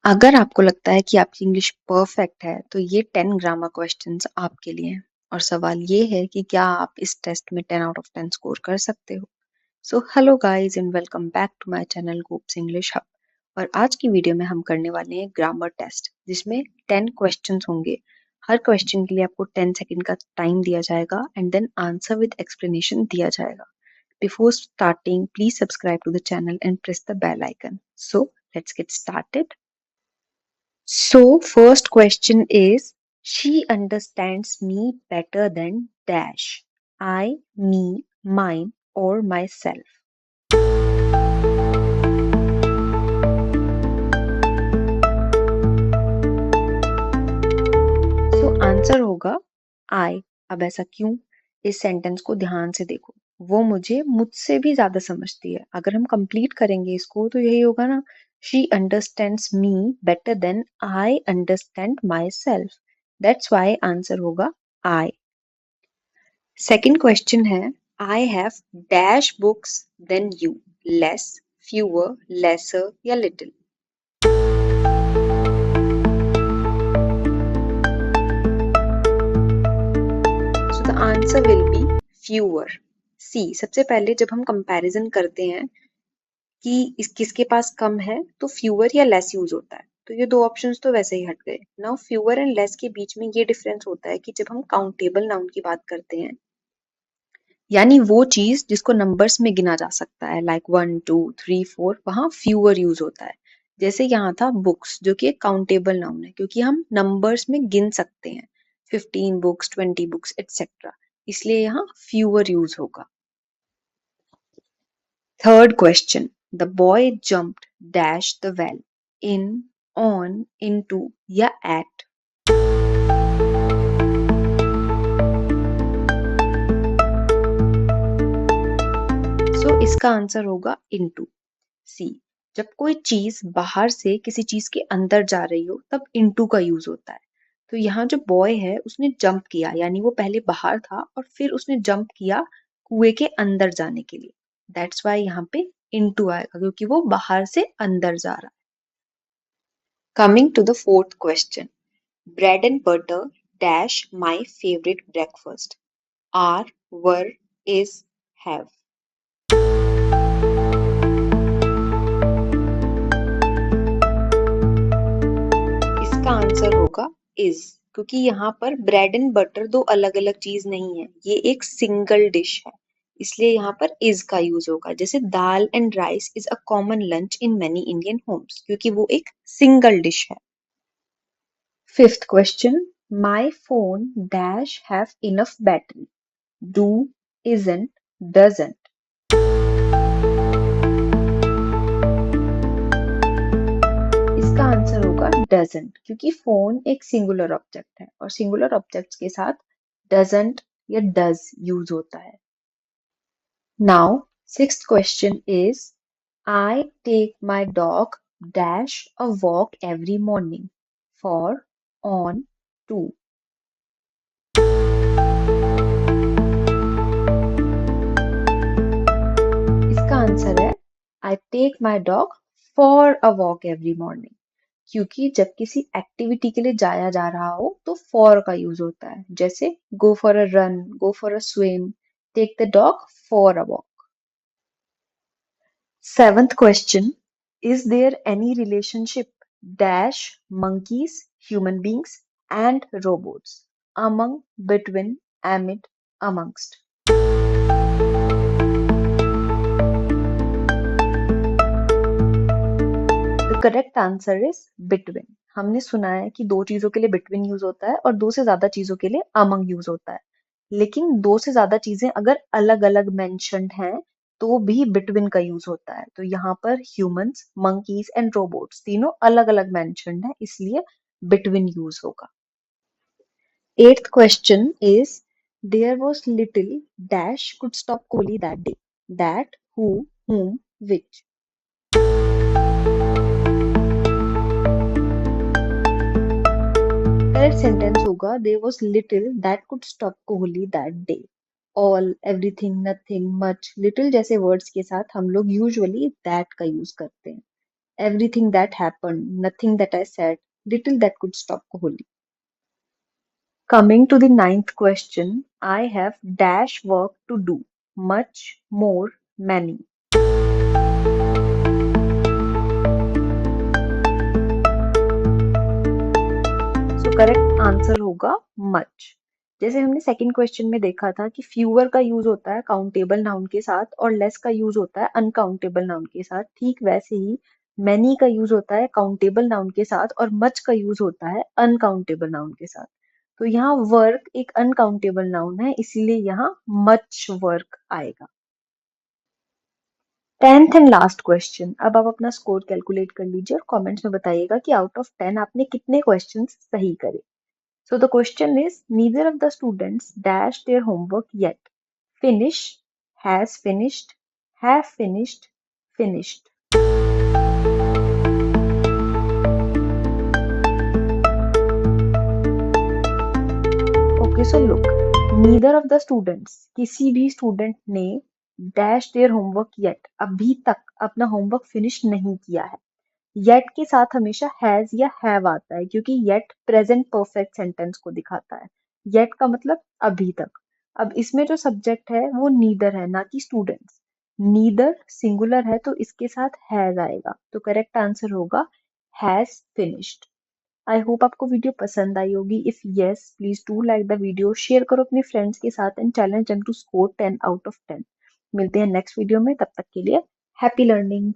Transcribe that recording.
अगर आपको लगता है कि आपकी इंग्लिश परफेक्ट है, तो ये 10 ग्रामर क्वेश्चंस आपके लिए हैं। और सवाल ये है कि क्या आप इस टेस्ट में 10 आउट ऑफ 10 स्कोर कर सकते हो? So hello guys and welcome back to my channel Coops English Hub. और आज की वीडियो में हम करने वाले हैं ग्रामर टेस्ट, जिसमें 10 क्वेश्चंस होंगे। हर क्वेश्चन के लिए आपको 10 सेकंड का टाइम दिया जाएगा and then answer with explanation दिया जाएगा। Before starting, please subscribe to the channel and press the bell icon. So let's get started. So, first question is, she understands me better than dash. I, me, mine, or myself. So, answer होगा I. अब ऐसा क्यों? इस sentence को ध्यान से देखो। वो मुझे मुझसे भी ज्यादा समझती है। अगर हम कंप्लीट करेंगे इसको तो यही होगा ना, she understands me better than I understand myself. That's why answer होगा I. सेकंड क्वेश्चन है, I have dash books than you, less, fewer, lesser या little. So the answer will be fewer, C. सबसे पहले जब हम comparison करते हैं कि किसके पास कम है, तो फ्यूअर या लेस यूज होता है। तो ये दो ऑप्शंस तो वैसे ही हट गए। नाउ फ्यूअर एंड लेस के बीच में ये डिफरेंस होता है कि जब हम काउंटेबल नाउन की बात करते हैं, यानी वो चीज जिसको नंबर्स में गिना जा सकता है, लाइक 1 2 3 4, वहां फ्यूअर यूज होता है। जैसे यहाँ था बुक्स, जो कि एक काउंटेबल नाउन है क्योंकि हम नंबर्स में गिन सकते हैं, 15 बुक्स, 20 बुक्स एक्सेट्रा, इसलिए यहाँ फ्यूअर यूज होगा। Third question, the boy jumped dash the well, in, on, into या एट। सो इसका आंसर होगा इनटू, सी। जब कोई चीज बाहर से किसी चीज के अंदर जा रही हो तब इनटू का यूज होता है। तो यहाँ जो बॉय है उसने जंप किया, यानी वो पहले बाहर था और फिर उसने जंप किया कुएं के अंदर जाने के लिए। दैट्स वाई यहाँ पे इनटू आएगा, क्योंकि वो बाहर से अंदर जा रहा है। Coming to the fourth question, bread and butter dash my favourite breakfast, are, were, is, have. इसका आंसर होगा इज, क्योंकि यहाँ पर ब्रेड एंड बटर दो अलग अलग चीज नहीं है, ये एक सिंगल डिश है, इसलिए यहाँ पर इज का यूज होगा। जैसे dal and rice is a common lunch in many Indian homes, क्योंकि वो एक सिंगल डिश है। Fifth question, my phone dash have enough battery, do, isn't, doesn't. इसका आंसर होगा डजंट, क्योंकि फोन एक सिंगुलर ऑब्जेक्ट है और सिंगुलर ऑब्जेक्ट्स के साथ डजंट या डज यूज होता है। Now sixth question is, I take my dog dash a walk every morning, for, on, to. इसका आंसर है I take my dog for a walk every morning, क्योंकि जब किसी एक्टिविटी के लिए जाया जा रहा हो तो फॉर का यूज होता है। जैसे go for a run, go for a swim, take the dog for a walk. Seventh question, is there any relationship dash monkeys, human beings and robots, among, between, amid, amongst। The correct answer is between. हमने सुना है कि दो चीजों के लिए between use होता है और दो से ज्यादा चीजों के लिए अमंग यूज होता है, लेकिन दो से ज्यादा चीजें अगर अलग अलग मेंशन्ड हैं तो भी बिटवीन का यूज होता है। तो यहाँ पर ह्यूमंस, मंकीज एंड रोबोट्स तीनों अलग अलग मेंशन्ड है, इसलिए बिटवीन यूज होगा। Eighth question is, there was little dash could stop Kohli that day, that, who, whom, which। Correct sentence होगा, there was little that could stop Kohli that day. All, everything, nothing, much, little जैसे words के साथ हम लोग usually that का use करते हैं। Everything that happened, nothing that I said, little that could stop Kohli. Coming to the ninth question, I have dash work to do. Much, more, many. So correct answer होगा much. जैसे हमने second question में देखा था कि fewer का use होता है काउंटेबल नाउन के साथ और लेस का यूज होता है अनकाउंटेबल नाउन के साथ, ठीक वैसे ही मैनी का यूज होता है काउंटेबल नाउन के साथ और मच का यूज होता है अनकाउंटेबल नाउन के साथ। तो यहाँ वर्क एक अनकाउंटेबल नाउन है, इसीलिए यहाँ मच वर्क आएगा। 10th and last question. अब आप अपना स्कोर कैलकुलेट कर लीजिए और कमेंट्स में बताइएगा कि आउट ऑफ 10 आपने कितने क्वेश्चंस सही करे। So the question is, neither of the students dashed their homework yet. Finish, has finished, have finished, finished. Okay, so look, neither of the students, किसी भी स्टूडेंट ने dash their homework yet, अभी तक अपना homework finish नहीं किया है। Yet के साथ हमेशा हैज या हैव आता है क्योंकि येट प्रेजेंट परफेक्ट सेंटेंस को दिखाता है। येट का मतलब अभी तक। अब इसमें जो सब्जेक्ट है वो नीदर है, ना कि स्टूडेंट्स। नीदर सिंगुलर है तो इसके साथ हैज आएगा, तो करेक्ट आंसर होगा हैज फिनिश्ड। आई होप आपको वीडियो पसंद आई होगी। If yes, please do like the video, share करो अपने फ्रेंड्स के साथ and challenge them to score 10 out of 10। मिलते हैं नेक्स्ट वीडियो में, तब तक के लिए हैप्पी लर्निंग।